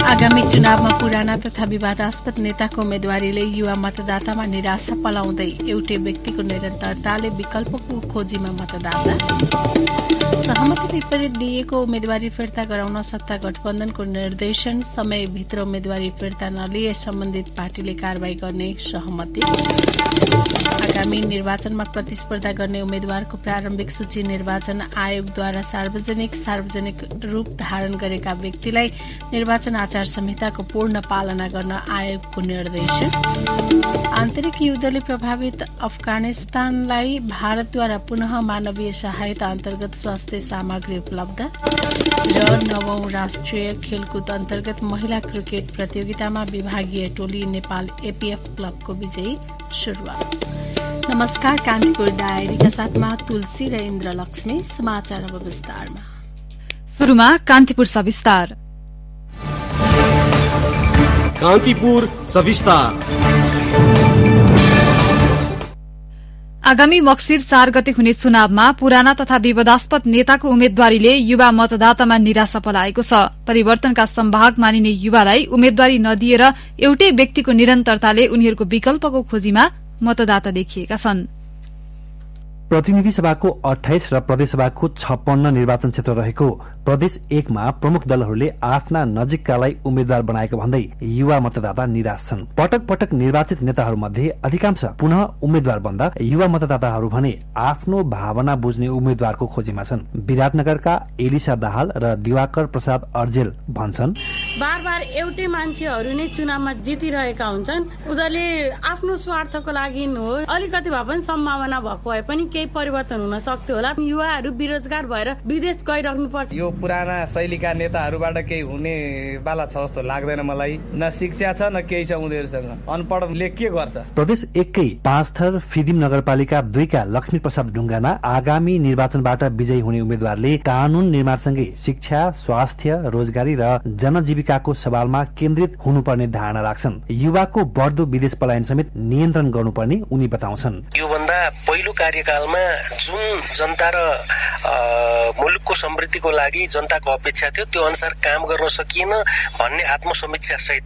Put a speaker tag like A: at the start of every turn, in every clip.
A: आगामी चुनावमा पुराना तथा विवादास्पद नेताको उम्मेद्वारीले युवा मतदातामा निराशा पलाउँदै एउटै व्यक्तिको निरन्तरताले विकल्पको खोजीमा मतदाता। सहमति विपरीत दिएको उम्मेद्वारी फिर्ता गराउन सत्ता गठबन्धनको निर्देशन, समयभित्र उम्मेद्वारी फिर्ता नलिए सम्बन्धित पार्टीले कारवाही गर्ने सहमति। आगामी निर्वाचनमा प्रतिस्पर्धा गर्ने उम्मेद्वारको प्रारम्भिक सूची निर्वाचन आयोगद्वारा सार्वजनिक रूप धारण गरेका व्यक्तिलाई निर्वाचन आचार संहिताको पूर्ण पालना गर्न आयोगको निर्देशन। आन्तरिक युद्धले प्रभावित अफगानिस्तानलाई भारतद्वारा पुनः मानवीय सहायता अन्तर्गत स्वास्थ्य सामग्री उपलब्ध। र 9औं राष्ट्रिय खेलकुद अन्तर्गत महिला क्रिकेट प्रतियोगितामा विभागीय टोली नेपाल एपीएफ क्लबको विजयी शुरूआत। नमस्कार, कान्तिपुर डायरीका साथमा तुलसी र इन्द्रलक्ष्मी। समाचार अब विस्तारमा।
B: सुरुमा कान्तिपुर सविस्तार।
C: कान्तिपुर सविस्तार।
B: आगामी मक्सिर 4 गते हुने चुनावमा पुराना तथा विवादास्पद नेताको उम्मेद्वारीले युवा मतदातामा निराशा पलाएको छ। परिवर्तनका सम्भाग मानिने युवालाई उम्मेद्वारी नदिएर एउटै व्यक्तिको निरन्तरताले उनीहरूको विकल्पको खोजीमा मतदाता देखिएका छन्।
D: प्रतिनिधि सभाको 28 र प्रदेश सभाको 56 निर्वाचन क्षेत्र रहेको प्रदेश 1 मा प्रमुख दलहरूले आफ्ना नजिककालाई उम्मेद्वार बनाएको भन्दै युवा मतदाता निराश छन्। पटक पटक निर्वाचित नेताहरूमध्ये अधिकांश पुनः उम्मेद्वार बन्दा युवा मतदाताहरू भने आफ्नो भावना बुझ्ने उम्मेद्वारको खोजीमा छन्। विराटनगरका एलिसा दाहाल र दिवाकर प्रसाद अर्जेल भन्छन्,
E: बार एउटै मान्छेहरू नै चुनावमा जितिरहेका हुन्छन्। उनीहरूले आफ्नो स्वार्थको लागि हो, अलिकति भए पनि सम्भावना भएको भए पनि केही परिवर्तन हुन सक्थ्यो होला। युवाहरू बेरोजगार भएर विदेश गइराख्नुपर्छ।
F: यो पुराना शैलीका नेताहरूबाट केही हुने वाला छ जस्तो लाग्दैन मलाई। न शिक्षा छ न केही छ उनीहरूसँग। अनपढले के गर्छ।
D: प्रदेश 1 कै पाँचथर फिदिम नगरपालिका 2 का लक्ष्मी प्रसाद ढुङ्गाना आगामी निर्वाचनबाट विजयी हुने उम्मेद्वारले कानून निर्माणसँगै शिक्षा, स्वास्थ्य, रोजगारी र जनजीविकाको सवालमा केन्द्रित हुनुपर्ने धारणा राख्छन्। युवाको बढ्दो विदेश पलायन समेत नियन्त्रण गर्नुपर्ने उनी बताउँछन्।
G: योभन्दा पहिलो कार्यकालमा जुन जनता र मुलुकको समृद्धिको लागि जनताको अपेक्षा थियो त्यो अनुसार काम गर्न सकिएन भन्ने आत्मसमीक्षा सहित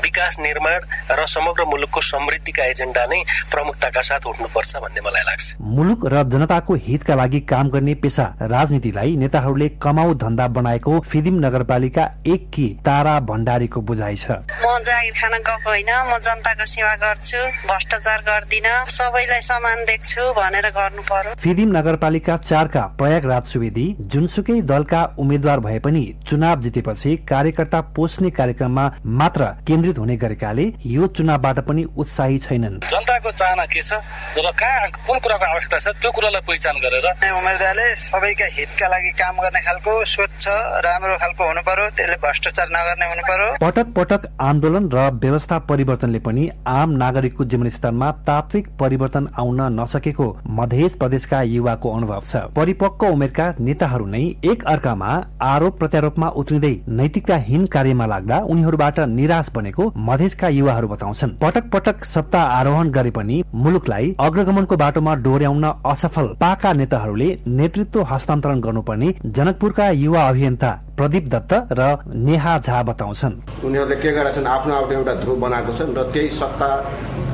G: विकास निर्माण र समग्र मुलुकको समृद्धिका एजेन्डा नै प्रमुखताका साथ उठ्नुपर्छ भन्ने मलाई लाग्छ।
D: मुलुक र जनताको हितका लागि काम गर्ने पेशा राजनीतिलाई नेताहरूले कमाउ धन्दा बनाएको फिदिम नगरपालिका 1 की तारा भण्डारीको बुझाइ छ।
H: म जागिर खान गएको होइन, म जनताको सेवा गर्छु, भ्रष्टाचार गर्दिन, सबैलाई समान देख्छु भनेर गर्नु पर्यो।
D: फिदिम नगरपालिका 4 का प्रयागराज सुवेदी जुनसुकै दलका उम्मेद्वार भए पनि चुनाव जितेपछि कार्यकर्ता पोस्ने कार्यक्रममा मात्र केन्द्रित हुने गरेकाले यो चुनावबाट पनि उत्साही छैनन्।
I: जनताको चाहना के छ र कहाँ कुन कुराको आवश्यकता छ त्यो कुरालाई पहिचान गरेर
J: उम्मेद्वारले सबैका हितका लागि काम गर्ने खालको स्वच्छ राम्रो खालको हुनु पर्यो, त्यसले भ्रष्टाचार नगर्ने हुनु पर्यो।
D: पटक पटक आन्दोलन र व्यवस्था परिवर्तनले पनि आम नागरिकको जीवनस्तरमा तात्विक परिवर्तन आउन नसकेको मध्य प्रदेशका युवाको अनुभव छ। परिपक्व उमेरका नेताहरू नै एक अर्कामा आरोप प्रत्यारोपमा उत्रिँदै नैतिकताहीन कार्यमा लाग्दा उनीहरूबाट निराश बनेको मधेसका युवाहरू बताउँछन्। पटक पटक सत्ता आरोहण गरे पनि मुलुकलाई अग्रगमनको बाटोमा डोर्याउन असफल पाका नेताहरूले नेतृत्व हस्तान्तरण गर्नुपर्ने जनकपुरका युवा अभियन्ता प्रदीप दत्त र नेहा झा बताउँछन्।
K: उनीहरूले के गरेका छन्, आफ्नो एउटा ध्रुव बनाएको छन् र त्यही सत्ता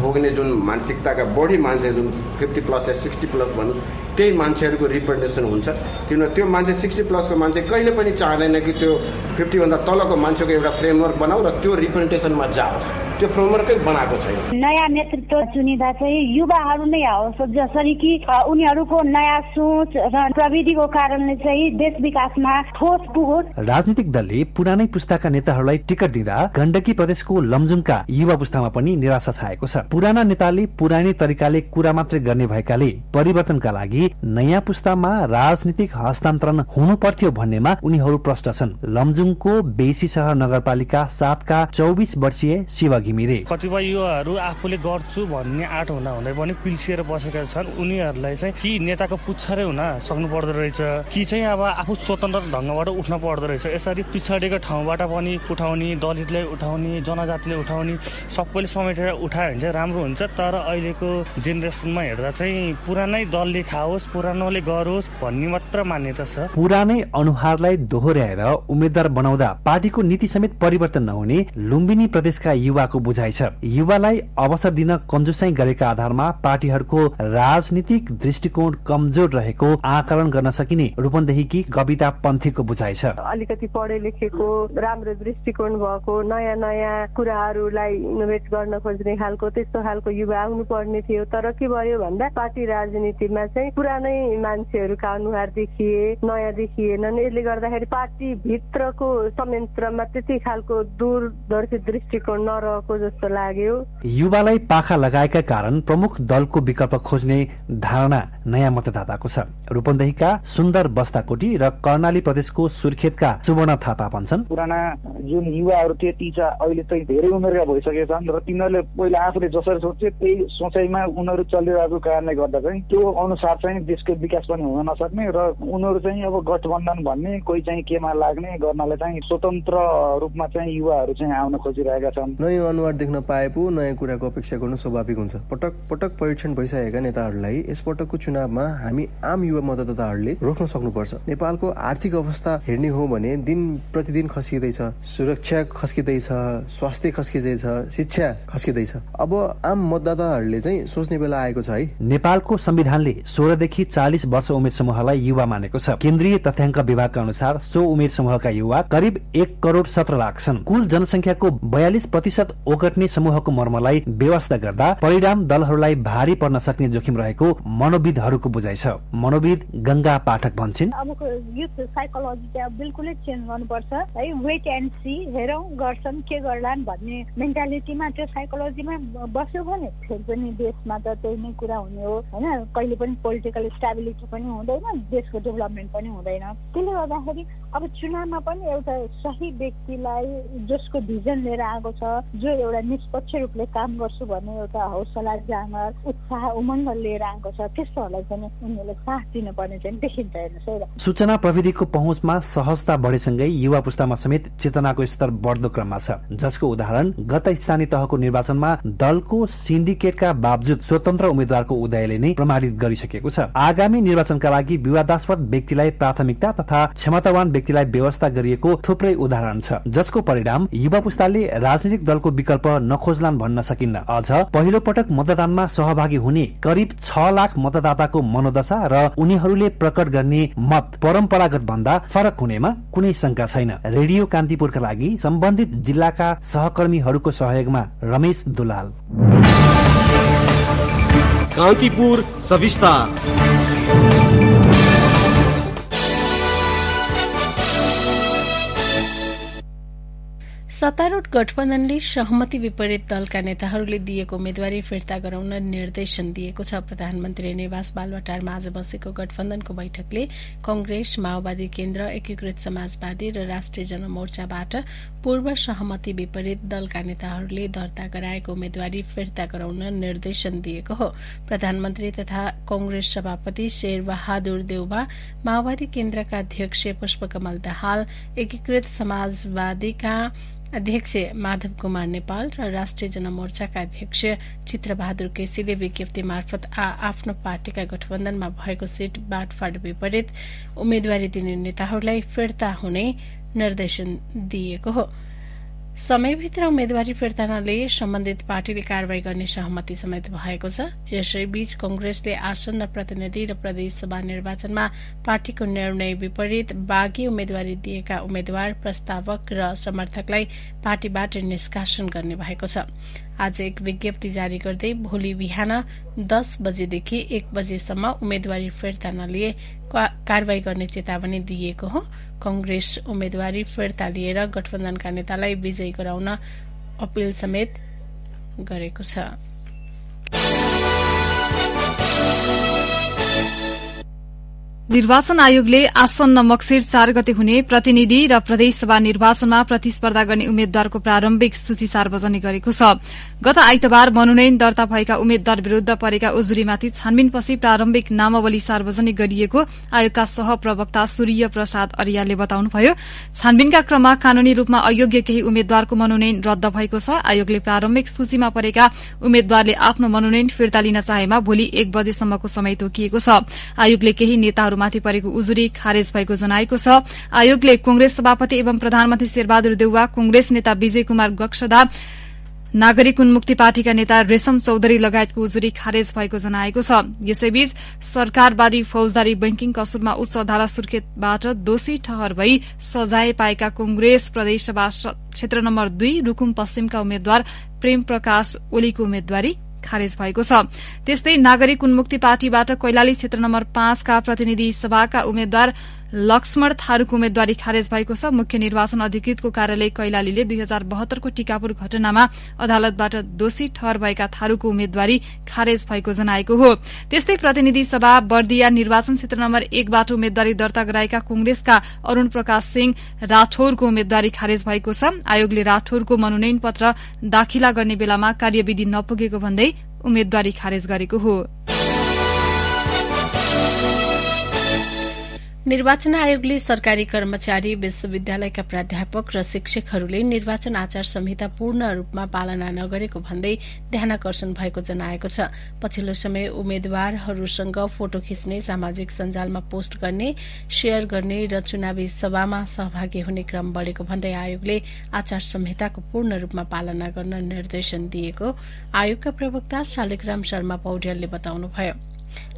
K: भोग्ने जुन मानसिकताका बढी मान्छे जुन 50+ या 60+ भनौँ त्यही मान्छेहरूको रिप्रेजेन्टेसन हुन्छ। किनभने त्यो मान्छे 60+ को मान्छे कहिले पनि चाहँदैन कि त्यो 50 भन्दा तलको मान्छेको एउटा फ्रेमवर्क बनाऊ र त्यो रिप्रेजेन्टेसनमा जाओस्। त्यो फ्रेमवर्कै बनाएको छैन।
L: नयाँ नेतृत्व चुनिँदा चाहिँ युवाहरू नै आओस्, जसरी कि उनीहरूको नयाँ सोच र प्रविधिको कारणले चाहिँ देश विकासमा ठोस पुगोस्।
D: राजनीतिक दलले पुरानै पुस्ताका नेताहरूलाई टिकट दिँदा गण्डकी प्रदेशको लमजुङका युवा पुस्तामा पनि निराशा छाएको छ। पुराना नेताले पुरानै तरिकाले कुरा मात्रै गर्ने भएकाले परिवर्तनका लागि नयाँ पुस्तामा राजनीतिक हस्तान्तरण हुनु पर्थ्यो भन्नेमा उनीहरू प्रष्ट छन्। लमजुङको बेसी शहर नगरपालिका 7 का 24 वर्षीय शिव घिमिरे
M: कतिपय युवाहरू आफूले गर्छु भन्ने आँट हुँदा हुँदै पनि पिल्सिएर बसेका छन्। उनीहरूलाई चाहिँ कि नेताको पुच्छरै हुन सक्नु पर्दो रहेछ कि चाहिँ अब आफू स्वतन्त्र ढङ्गबाट उठ्न पर्दो रहेछ। यसरी पिछडिएको ठाउँबाट पनि उठाउने, दलितलाई उठाउने, जनजातिले उठाउने, सबैले समेटेर उठायो भने चाहिँ राम्रो हुन्छ। तर अहिलेको जेनेरेसनमा हेर्दा चाहिँ पुरानै दलले खाओस् आओस् पुरानोले गरोस् भन्ने मात्र मान्यता छ।
D: पुरानै अनुहारलाई दोहोर्याएर उम्मेद्वार बनाउँदा पार्टीको नीति समेत परिवर्तन नहुने लुम्बिनी प्रदेशका युवाको बुझाइ छ। युवालाई अवसर दिन कन्जुसाइ गरेका आधारमा पार्टीहरूको राजनीतिक दृष्टिकोण कमजोर रहेको आकलन गर्न सकिने रूपन्देहीकी कविता पन्थीको बुझाइ छ।
N: अलिकति पढे लेखेको राम्रो दृष्टिकोण भएको नयाँ नयाँ कुराहरूलाई इनोभेट गर्न खोज्ने खालको त्यस्तो खालको युवा आउनु पर्ने थियो। तर के भयो भन्दा पार्टी राजनीतिमा चाहिँ पुरानै मान्छेहरूका अनुहार देखिए, नयाँ देखिएनन्। यसले गर्दाखेरि पार्टी भित्रको संयन्त्रमा त्यति खालको दूरदर्शी दृष्टिकोण नरहेको जस्तो लाग्यो।
D: युवालाई पाखा लगाएका कारण प्रमुख दलको विकल्प खोज्ने धारणा नयाँ मतदाताको छ। रूपन्देहीका सुन्दर बस्ताकोटी र कर्णाली प्रदेशको सुर्खेतका सुवर्ण थापा भन्छन्,
O: पुराना जुन युवाहरू थिए ती चाहिँ अहिले चाहिँ धेरै उमेरका भइसकेका छन् र तिनीहरूले पहिला आफूले जसरी सोचे त्यही सोचाइमा उनीहरू चलिरहेको कारणले गर्दा चाहिँ त्यो अनुसार चाहिँ देशको विकास पनि हुन नसक्ने र उनीहरू चाहिँ अब गठबन्धन भन्ने कोही चाहिँ केमा लाग्ने गर्नले चाहिँ स्वतन्त्र रूपमा चाहिँ युवाहरू चाहिँ आउन खोजिरहेका छन्।
P: नयाँ अनुहार देख्न पाए पो नयाँ कुराको अपेक्षा गर्नु स्वाभाविक हुन्छ। पटक पटक परीक्षण भइसकेका नेताहरूलाई यसपटकको चुनावमा हामी आम युवा मतदाताहरूले रोक्न सक्नुपर्छ। नेपालको आर्थिक अवस्था हेर्ने हो भने दिन प्रतिदिन खस्किँदैछ, सुरक्षा खस्किँदैछ, स्वास्थ्य खस्किँदैछ, शिक्षा खस्किँदैछ। अब आम मतदाताहरूले चाहिँ सोच्ने बेला आएको छ है।
D: नेपालको संविधानले 16 देखि 40 वर्ष उमेर समूहलाई युवा मानेको छ। केन्द्रीय तथ्याङ्क विभागका अनुसार सो उमेर समूहका युवा करिब 1 करोड 17 लाख छन्। कुल जनसंख्याको 42% ओगट्ने समूहको मर्मलाई व्यवस्था गर्दा परिणाम दलहरूलाई भारी पर्न सक्ने जोखिम रहेको मनोविदहरूको बुझाइ छ। मनोविद गंगा पाठक भन्छन्,
Q: अबको युथ साइकोलोजी चाहिँ बिल्कुलै चेन्ज गर्नुपर्छ है। वेट एन्ड सी, हेरौं गर्छन् के गर्लान् भन्ने मेन्टालिटीमा त्यो साइकोलोजीमा बस्यो भने फेरि पनि देशमा त त्यही नै कुरा हुने हो हैन। कहिले पनि पोलिटिकल स्टेबिलिटी पनि हुँदैन, देशको डेभलपमेन्ट पनि हुँदैन। त्यसले गर्दाखेरि अब चुनावमा पनि एउटा सही व्यक्तिलाई जसको भिजन लिएर आएको छ, जो एउटा निष्पक्ष रूपले काम गर्छु भन्ने एउटा हौसला, जाँगर, उत्साह, उमङ्ग लिएर आएको छ, त्यस्तोहरूलाई चाहिँ उनीहरूले साथ दिनुपर्ने चाहिँ देखिन्छ। हेर्नुहोस्,
D: सूचना प्रविधिको पहुँचमा सहजता बढेसँगै युवा पुस्तामा समेत चेतनाको स्तर बढ्दो क्रममा छ, जसको उदाहरण गत स्थानीय तहको निर्वाचनमा दलको सिन्डिकेटका बावजुद स्वतन्त्र उम्मेद्वारको उदयले नै प्रमाणित गरिसकेको छ। आगामी निर्वाचनका लागि विवादास्पद व्यक्तिलाई प्राथमिकता तथा क्षमतावान व्यक्तिलाई व्यवस्था गरिएको थुप्रै उदाहरण छ, जसको परिणाम युवा पुस्ताले राजनीतिक दलको विकल्प नखोज्लान् भन्न सकिन्न। अझ पहिलो पटक मतदानमा सहभागी हुने करिब 6 लाख मतदाताको मनोदशा र उनीहरूले प्रकट गर्ने मत परम्परागत भन्दा फरक हुनेमा कुनै शंका छैन। रेडियो कान्तिपुरका लागि सम्बन्धित जिल्लाका सहकर्मीहरूको सहयोगमा रमेश दुलाल।
C: कान्तिपुर सविस्तार।
A: सत्तारूढ़ गठबन्धनले सहमति विपरीत दलका नेताहरूले दिएको उम्मेद्वारी फिर्ता गराउन निर्देशन दिएको छ। प्रधानमन्त्री निवास बालुवाटारमा आज बसेको गठबन्धनको बैठकले कंग्रेस, माओवादी केन्द्र, एकीकृत समाजवादी र राष्ट्रिय जनमोर्चाबाट पूर्व सहमति विपरीत दलका नेताहरूले दर्ता गराएको उम्मेद्वारी फिर्ता गराउन निर्देशन दिएको हो। प्रधानमन्त्री तथा कंग्रेस सभापति शेरबहादुर देउबा, माओवादी केन्द्रका अध्यक्ष पुष्पकमल दाहाल, एकीकृत समाजवादीका अध्यक्ष माधव कुमार नेपाल र राष्ट्रिय जनमोर्चाका अध्यक्ष चित्रबहादुर केसीले विज्ञप्ति मार्फत आफ्नो पार्टीका गठबन्धनमा भएको सीट बाँडफाँड विपरीत उम्मेद्वारी दिने नेताहरूलाई फिर्ता हुने निर्देशन दिएको हो। समयभित्र उम्मेद्वारी फिर्ता नलिए सम्बन्धित पार्टीले कारवाही गर्ने सहमति समेत भएको छ। यसैबीच कंग्रेसले आसन्न प्रतिनिधि र प्रदेशसभा निर्वाचनमा पार्टीको निर्णय विपरीत बागी उम्मेद्वारी दिएका उम्मेद्वार, प्रस्तावक र समर्थकलाई पार्टीबाट निष्कासन गर्ने भएको छ। आज एक विज्ञप्ति जारी गर्दै भोलि बिहान 10 बजेदेखि 1 बजेसम्म उम्मेद्वारी फिर्ता नलिए कारवाही गर्ने चेतावनी दिएको हो। कंग्रेस उम्मेद्वारी फिर्ता लिएर गठबन्धनका नेतालाई विजयी गराउन अपील समेत गरेको छ।
B: निर्वाचन आयोगले आसन्न मक्सिर 4 गते हुने प्रतिनिधि र प्रदेशसभा निर्वाचनमा प्रतिस्पर्धा गर्ने उम्मेद्वारको प्रारम्भिक सूची सार्वजनिक गरेको छ। गत आइतबार मनोनयन दर्ता भएका उम्मेद्वार विरूद्ध परेका उजुरीमाथि छानबिनपछि प्रारम्भिक नामावली सार्वजनिक गरिएको आयोगका सहप्रवक्ता सूर्य प्रसाद अर्यालले बताउनुभयो। छानबिनका क्रममा कानूनी रूपमा अयोग्य केही उम्मेद्वारको मनोनयन रद्द भएको छ। आयोगले प्रारम्भिक सूचीमा परेका उम्मेद्वारले आफ्नो मनोनयन फिर्ता लिन चाहेमा भोलि 1 बजेसम्मको समय तोकिएको छ। आयोगले केही नेताहरूमाथि परेको उजुरी खारेज भएको जनाएको छ। आयोगले कांग्रेस सभापति एवं प्रधानमन्त्री शेरबहादुर देउवा, कांग्रेस नेता विजय कुमार गक्षदा, नागरिक उन्मुक्ति पार्टीका नेता रेशम चौधरी लगायतको उजुरी खारेज भएको जनाएको छ। यसैबीच सरकारवादी फौजदारी बैंकिङ कसुरमा उच्च अदालत सुर्खेतबाट दोषी ठहर भई सजाय पाएका कांग्रेस प्रदेशसभा क्षेत्र नम्बर 2 रुकुम पश्चिमका उम्मेद्वार प्रेम प्रकाश ओलीको उम्मेद्वारी खारेज भएको छ। त्यस्तै नागरिक उन्मुक्ति पार्टीबाट कैलाली क्षेत्र नम्बर 5 का प्रतिनिधि सभाका उम्मेद्वार लक्ष्मण थारूको उम्मेद्वारी खारेज भएको छ। मुख्य निर्वाचन अधिकृतको कार्यालय कैलालीले 2072 को टीकापुर घटनामा अदालतबाट दोषी ठहर भएका थारूको उम्मेद्वारी खारेज भएको जनाएको हो। त्यस्तै प्रतिनिधि सभा बर्दिया निर्वाचन क्षेत्र नम्बर 1 बाट उम्मेद्वारी दर्ता गराएका कांग्रेसका अरूण प्रकाश सिंह राठौरको उम्मेद्वारी खारेज भएको छ। आयोगले राठौरको मनोनयन पत्र दाखिला गर्ने बेलामा कार्यविधि नपुगेको भन्दै उम्मेद्वारी खारेज गरेको हो।
A: निर्वाचन आयोगले सरकारी कर्मचारी, विश्वविद्यालयका प्राध्यापक र शिक्षकहरूले निर्वाचन आचार संहिता पूर्ण रूपमा पालना नगरेको भन्दै ध्यानाकर्षण भएको जनाएको छ। पछिल्लो समय उम्मेद्वारहरूसँग फोटो खिच्ने, सामाजिक सञ्जालमा पोस्ट गर्ने, शेयर गर्ने र चुनावी सभामा सहभागी हुने क्रम बढ़ेको भन्दै आयोगले आचार संहिताको पूर्ण रूपमा पालना गर्न निर्देशन दिएको आयोगका प्रवक्ता शालिग्राम शर्मा पौड्यालले बताउनुभयो।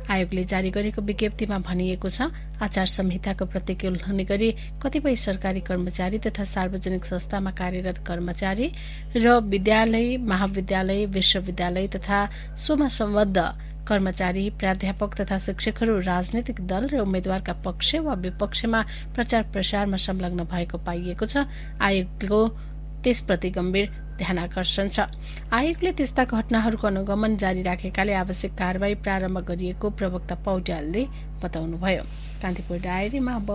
A: आयोगले जारी गरेको विज्ञप्तिमा भनिएको छ, आचार संहिताको प्रतिकूल हुने गरी कतिपय सरकारी कर्मचारी तथा सार्वजनिक संस्थामा कार्यरत कर्मचारी र विद्यालय, महाविद्यालय, विश्वविद्यालय तथा सोमा सम्बद्ध कर्मचारी, प्राध्यापक तथा शिक्षकहरू राजनैतिक दल र उम्मेद्वारका पक्ष वा विपक्षमा प्रचार प्रसारमा संलग्न भएको पाइएको छ। आयोगको त्यसप्रति गम्भीर ध्यानाकर्षण छ। आयोगले त्यस्ता घटनाहरूको अनुगमन जारी राखेकाले आवश्यक कार्यवाही प्रारम्भ गरिएको प्रवक्ता पौड्यालले बताउनुभयो। कान्तिपुर डायरीमा अब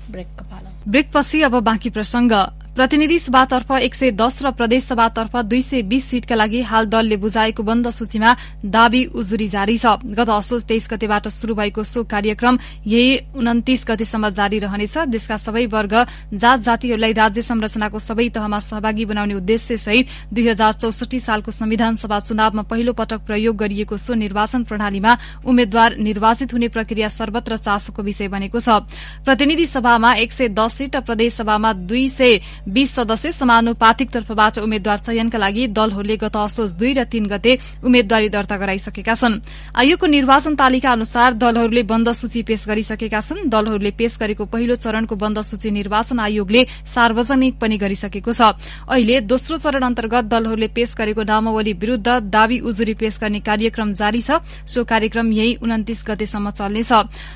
A: ब्रेकको पालो।
B: ब्रेकपछि अब बाँकी प्रसंग। प्रतिनिधि सभातर्फ 110 र प्रदेश सभातर्फ 220 सीटका लागि हाल दलले बुझाएको बन्द सूचीमा दावी उजुरी जारी छ। गत असोज 23 गतेबाट शुरू भएको सो कार्यक्रम यही 29 गतेसम्म जारी रहनेछ। देशका सबै वर्ग, जात जातिहरूलाई राज्य संरचनाको सबै तहमा सहभागी बनाउने उद्देश्य सहित 2064 सालको संविधान सभा चुनावमा पहिलो पटक प्रयोग गरिएको सो निर्वाचन प्रणालीमा उम्मेद्वार निर्वाचित हुने प्रक्रिया सर्वत्र चासोको विषय बनेको छ। प्रतिनिधि सभामा 110 सीट र प्रदेश सभामा 220 सदस्य समानुपातिक तर्फबाट उम्मेद्वार चयनका लागि दलहरूले गत असोज 2 र 3 गते उम्मेद्वारी दर्ता गराइसकेका छन्। आयोगको निर्वाचन तालिका अनुसार दलहरूले बन्द सूची पेश गरिसकेका छन्। दलहरूले पेश गरेको पहिलो चरणको बन्द सूची निर्वाचन आयोगले सार्वजनिक पनि गरिसकेको छ। अहिले दोस्रो चरण अन्तर्गत दलहरूले पेश गरेको नामावली विरूद्ध दावी उजुरी पेश गर्ने कार्यक्रम जारी छ। सो कार्यक्रम यही 29 गतेसम्म चल्नेछ।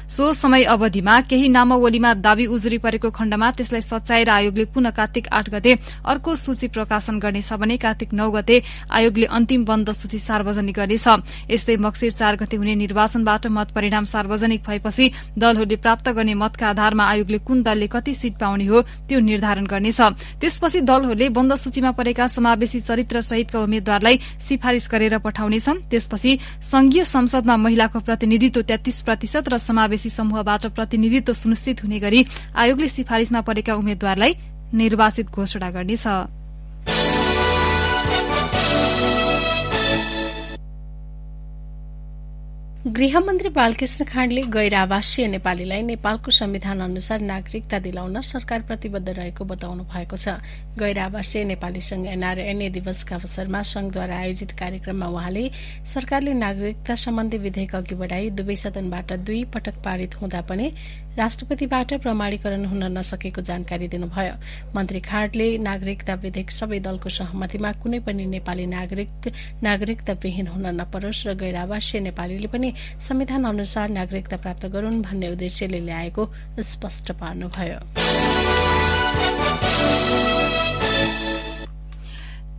B: सो समय अवधिमा केही नामावलीमा दावी उजुरी परेको खण्डमा त्यसलाई सच्याएर आयोगले पुनः कार्तिक 8 गते अर्को सूची प्रकाशन गर्नेछ भने कार्तिक 9 गते आयोगले अन्तिम बन्द सूची सार्वजनिक गर्नेछ। यस्तै मक्सिर 4 गते हुने निर्वाचनबाट मत परिणाम सार्वजनिक भएपछि दलहरूले प्राप्त गर्ने मतका आधारमा आयोगले कुन दलले कति सीट पाउने हो त्यो निर्धारण गर्नेछ। त्यसपछि दलहरूले बन्द सूचीमा परेका समावेशी चरित्र सहितका उम्मेद्वारलाई सिफारिश गरेर पठाउनेछन्। त्यसपछि संघीय संसदमा महिलाको प्रतिनिधित्व 33% र समावेशी समूहबाट प्रतिनिधित्व सुनिश्चित हुने गरी आयोगले सिफारिशमा परेका उम्मेद्वारलाई निर्वाचित घोषणा गर्नेछ।
A: गृहमन्त्री बालकृष्ण खाँडले गैर आवासीय नेपालीलाई नेपालको संविधान अनुसार नागरिकता दिलाउन सरकार प्रतिबद्ध रहेको बताउनु भएको छ। गैर आवासीय नेपाली संघ एनआरएनए दिवसका अवसरमा संघद्वारा आयोजित कार्यक्रममा उहाँले सरकारले नागरिकता सम्बन्धी विधेयक अघि बढ़ाई दुवै सदनबाट 2 पटक पारित हुँदा पनि राष्ट्रपतिबाट प्रमाणीकरण हुन नसकेको जानकारी दिनुभयो। मन्त्री खाँडले नागरिकता विधेयक सबै दलको सहमतिमा कुनै पनि नेपाली नागरिकता विहीन हुन नपरोस् र गैर आवासीय नेपालीले पनि संविधान अनुसार नागरिकता प्राप्त गरून् भन्ने उद्देश्यले ल्याएको स्पष्ट पार्नुभयो।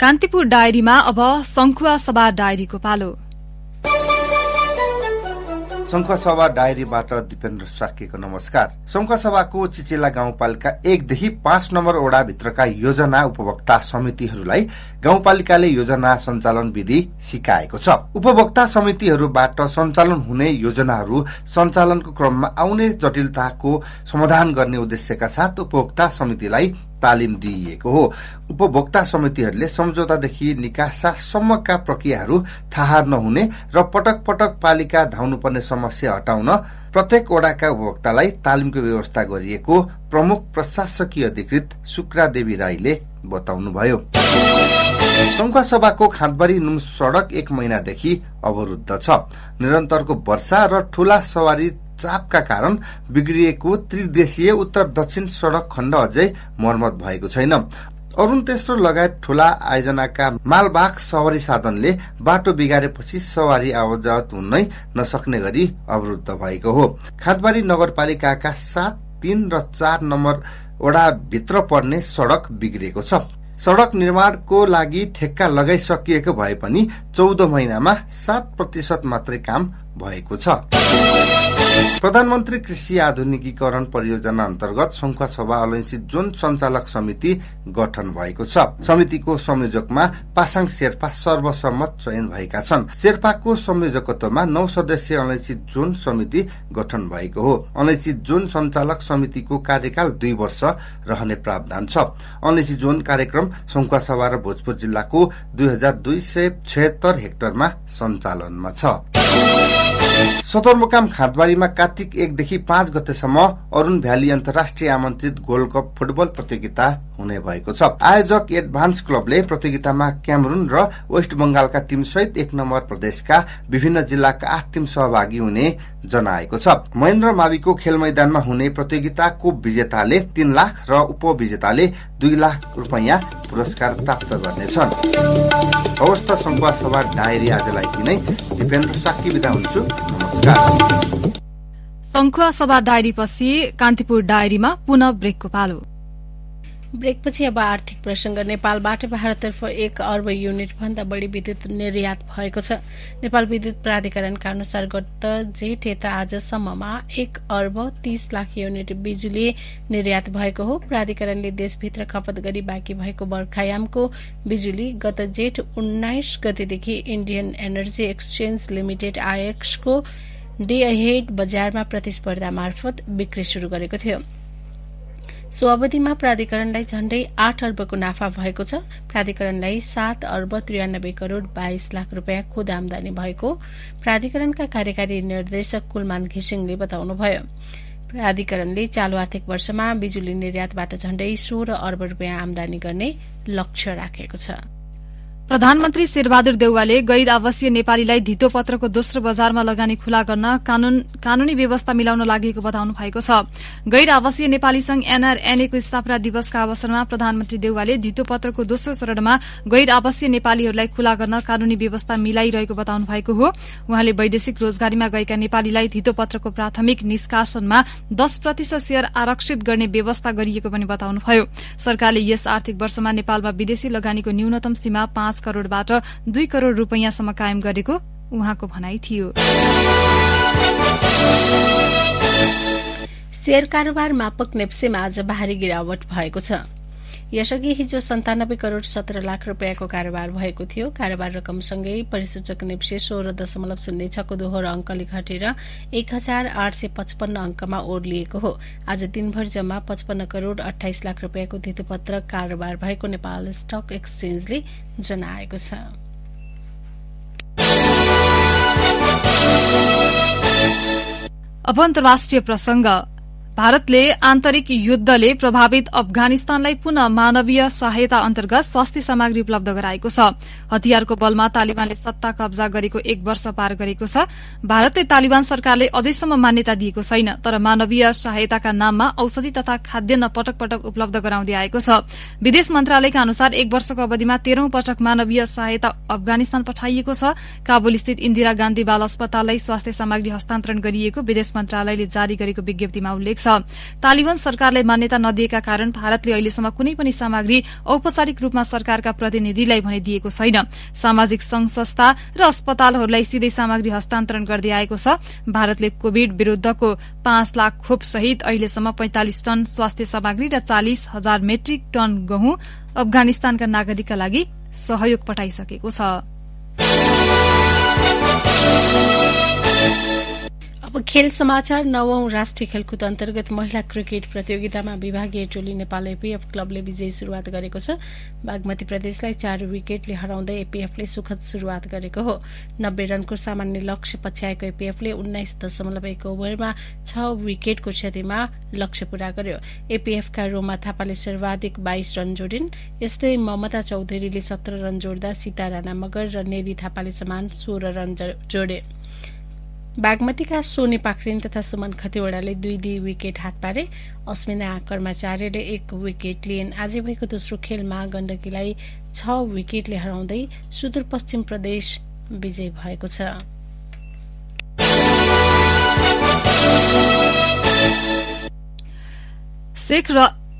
B: कान्तिपुर डायरीमा अब संखुवा सभा डायरीको पालो।
R: शङ्खसभा डायरीबाट दिपेन्द्र साक्यको नमस्कार। शङ्खसभाको चिचेला गाउँपालिका 1 देखि 5 नम्बर वडाभित्रका योजना उपभोक्ता समितिहरूलाई गाउँपालिकाले योजना सञ्चालन विधि सिकाएको छ। उपभोक्ता समितिहरूबाट सञ्चालन हुने योजनाहरू सञ्चालनको क्रममा आउने जटिलताको समाधान गर्ने उद्देश्यका साथ उपभोक्ता समितिलाई तालिम दिइएको हो। उपभोक्ता समितिहरूले सम्झौतादेखि निकासासम्मका प्रक्रियाहरू थाहा नहुने र पटक पटक पालिका धाउनुपर्ने समस्या हटाउन प्रत्येक वडाका उपभोक्तालाई तालिमको व्यवस्था गरिएको प्रमुख प्रशासकीय अधिकृत शुक्रादेवी राईले बताउनुभयो। शङ्खसभाको खाँदबारी नुम सड़क 1 महिनादेखि अवरुद्ध छ। निरन्तरको वर्षा र ठूला सवारी चापका कारण बिग्रिएको त्रिदेशीय उत्तर दक्षिण सड़क खण्ड अझै मर्मत भएको छैन। अरुण तेस्रो लगायत ठूला आयोजनाका मालवाहक सवारी साधनले बाटो बिगारेपछि सवारी आवाजावत हुनै नसक्ने गरी अवरुद्ध भएको हो। खाँदबारी नगरपालिकाका 7, 3 र 4 नम्बर वडा भित्र पर्ने सड़क बिग्रिएको छ। सड़क निर्माणको लागि ठेक्का लगाइसकिएको भए पनि 14 महिनामा 7% मात्रै काम भएको छ। प्रधानमन्त्री कृषि आधुनिकीकरण परियोजना अन्तर्गत शङ्खसभा अलैँची जोन सञ्चालक समिति गठन भएको छ। समितिको संयोजकमा पासाङ शेर्पा सर्वसम्मत चयन भएका छन्। शेर्पाको संयोजकत्वमा 9 सदस्यीय अलैँची जोन समिति गठन भएको हो। अलैँची जोन सञ्चालक समितिको कार्यकाल 2 वर्ष रहने प्रावधान छ। अलैँची जोन कार्यक्रम शङ्खसभा र भोजपुर जिल्लाको 2276 हेक्टरमा सञ्चालनमा छ। सदरमुकाम खाँदबारीमा कार्तिक 1 देखि 5 गतेसम्म अरुण भ्याली अन्तर्राष्ट्रिय आमन्त्रित गोल्ड कप फुटबल प्रतियोगिता हुने भएको छ। आयोजक एडभान्स क्लबले प्रतियोगितामा क्यामरून र वेस्ट बंगालका टिम सहित 1 नम्बर प्रदेशका विभिन्न जिल्लाका 8 टिम सहभागी हुने जनाएको छ। महेन्द्र माविको खेल मैदानमा हुने प्रतियोगिताको विजेताले 3 लाख र उपविजेताले 2 लाख रुपैयाँ पुरस्कार प्राप्त गर्नेछन्। अवस्था शङ्खसभा डायरी आजलाई नै दिपेन्द्र साक्की बिदा हुन्छु। नमस्कार।
B: शङ्खसभा डायरीपछि कान्तिपुर डायरीमा पुनः ब्रेकको पालो।
A: ब्रेकपछि अब आर्थिक प्रसंग। नेपालबाट भारततर्फ 1 अर्ब युनिट भन्दा बढ़ी विद्युत निर्यात भएको छ। नेपाल विद्युत प्राधिकरणका अनुसार गत जेठ यता आजसम्ममा 1 अर्ब 30 लाख युनिट बिजुली निर्यात भएको हो। प्राधिकरणले देशभित्र खपत गरी बाँकी भएको बर्खायामको बिजुली गत जेठ 19 गतेदेखि इण्डियन एनर्जी एक्सचेन्ज लिमिटेड आईएक्स को डे अहेड बजारमा प्रतिस्पर्धा मार्फत बिक्री शुरू गरेको थियो। सो अवधिमा प्राधिकरणलाई झण्डै 8 अर्बको नाफा भएको छ। प्राधिकरणलाई 7 अर्ब 93 करोड़ 22 लाख रुपियाँ खुद आमदानी भएको प्राधिकरणका कार्यकारी निर्देशक कुलमान घिसिङले बताउनुभयो। प्राधिकरणले चालू आर्थिक वर्षमा बिजुली निर्यातबाट झण्डै 16 अर्ब रुपियाँ आमदानी गर्ने लक्ष्य राखेको छ।
B: प्रधानमन्त्री शेरबहादुर देउवाले गैर आवासीय नेपालीलाई धितो पत्रको दोस्रो बजारमा लगानी खुला गर्न कानूनी व्यवस्था मिलाउन लागेको बताउनु भएको छ। गैर आवासीय नेपाली संघ एनआरएनए को स्थापना दिवसका अवसरमा प्रधानमन्त्री देउवाले धितो पत्रको दोस्रो चरणमा गैर आवासीय नेपालीहरूलाई खुला गर्न कानूनी व्यवस्था मिलाइरहेको बताउनु भएको हो। उहाँले वैदेशिक रोजगारीमा गएका नेपालीलाई धितो पत्रको प्राथमिक निष्कासनमा 10% शेयर आरक्षित गर्ने व्यवस्था गरिएको पनि बताउनुभयो। सरकारले यस आर्थिक वर्षमा नेपालमा विदेशी लगानीको न्यूनतम सीमा 5 करोड़बाट 2 करोड़ रुपैयाँसम्म कायम गरेको उहाँको भनाई थियो।
A: शेयर कारोबार मापक नेप्सेमा आज भारी गिरावट भएको छ। यसअघि हिजो 97 करोड़ 17 लाख रुपियाँको कारोबार भएको थियो। कारोबार रकमसँगै परिसूचक नेप्से 16.06 को दोहोरो अंकले घटेर 1855 अंकमा ओर्लिएको हो। आज दिनभर जम्मा 55 करोड़ 28 लाख रुपियाँको धितोपत्र कारोबार भएको नेपाल स्टक एक्सचेन्जले जनाएको छ।
B: अब अन्तर्राष्ट्रिय प्रसंग। भारतले आन्तरिक युद्धले प्रभावित अफगानिस्तानलाई पुनः मानवीय सहायता अन्तर्गत स्वास्थ्य सामग्री उपलब्ध गराएको छ। हतियारको बलमा तालिबानले सत्ता कब्जा गरेको 1 वर्ष पार गरेको छ। भारतले तालिबान सरकारले अझैसम्म मान्यता दिएको छैन, तर मानवीय सहायताका नाममा औषधि तथा खाद्यान्न पटक पटक उपलब्ध गराउँदै आएको छ। विदेश मन्त्रालयका अनुसार 1 वर्षको अवधिमा 13औं पटक मानवीय सहायता अफगानिस्तान पठाइएको छ। काबुल स्थित इन्दिरा गान्धी बाल अस्पताललाई स्वास्थ्य सामग्री हस्तान्तरण गरिएको विदेश मन्त्रालयले जारी गरेको विज्ञप्तिमा उल्लेख छ। तालिबान सरकारलाई मान्यता नदिएका कारण भारतले अहिलेसम्म कुनै पनि सामग्री औपचारिक रूपमा सरकारका प्रतिनिधिलाई भने दिएको छैन। सामाजिक संघ संस्था र अस्पतालहरूलाई सिधै सामग्री हस्तान्तरण गर्दै आएको छ। भारतले कोविड विरूद्धको 5 लाख खोप सहित अहिलेसम्म 45 टन स्वास्थ्य सामग्री र 40,000 मेट्रिक टन गहुँ अफगानिस्तानका नागरिकका लागि सहयोग पठाइसकेको छ।
A: अब खेल समाचार। 9औं राष्ट्रिय खेलकुद अन्तर्गत महिला क्रिकेट प्रतियोगितामा विभागीय टोली नेपाल एपीएफ क्लबले विजयी शुरूआत गरेको छ। बागमती प्रदेशलाई 4 विकेटले हराउँदै एपीएफले सुखद शुरूआत गरेको हो। 90 रनको सामान्य लक्ष्य पछ्याएको एपीएफले 19.1 ओभरमा 6 विकेटको क्षतिमा लक्ष्य पूरा गर्यो। एपीएफका रोमा थापाले सर्वाधिक 22 रन जोडिन्। यस्तै ममता चौधरीले 17 रन जोड्दा सीता राणा मगर र नेरी थापाले समान 16 रन जोडे। बागमतीका सोनी पाखरिन तथा सुमन खतिवड़ाले 2 विकेट हात पारे। अस्मिना कर्माचार्यले 1 विकेट लिइन्। आज भएको दोस्रो खेलमा गण्डकीलाई 6 विकेटले हराउँदै सुदूरपश्चिम प्रदेश विजयी भएको छ।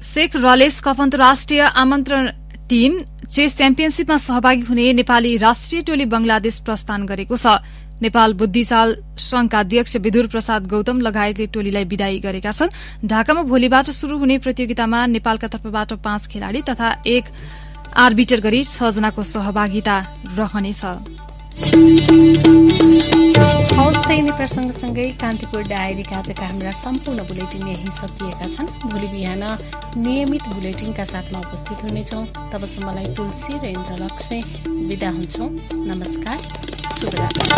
B: शेख रलेस कप अन्तर्राष्ट्रिय आमन्त्रण टीम चेस च्याम्पियनशीपमा सहभागी हुने नेपाली राष्ट्रिय टोली बंगलादेश प्रस्थान गरेको छ। नेपाल बुद्धिचाल संघका अध्यक्ष विदुर प्रसाद गौतम लगायतले टोलीलाई विदाई गरेका छन्। ढाकामा भोलिबाट शुरू हुने प्रतियोगितामा नेपालका तर्फबाट 5 खेलाड़ी तथा 1 आर्बिटर गरी 6 जनाको सहभागिता रहनेछ।
A: हौस् त यिनै प्रसंगसँगै कान्तिपुर डायरीका आजका हाम्रा सम्पूर्ण बुलेटिन यही सकिएका छन्। भोलि बिहान नियमित बुलेटिनका साथमा उपस्थित हुनेछौं। तबसम्मलाई तुलसी र इन्द्रलक्ष्मी विदा हुन्छौं। नमस्कार, शुभरात्री।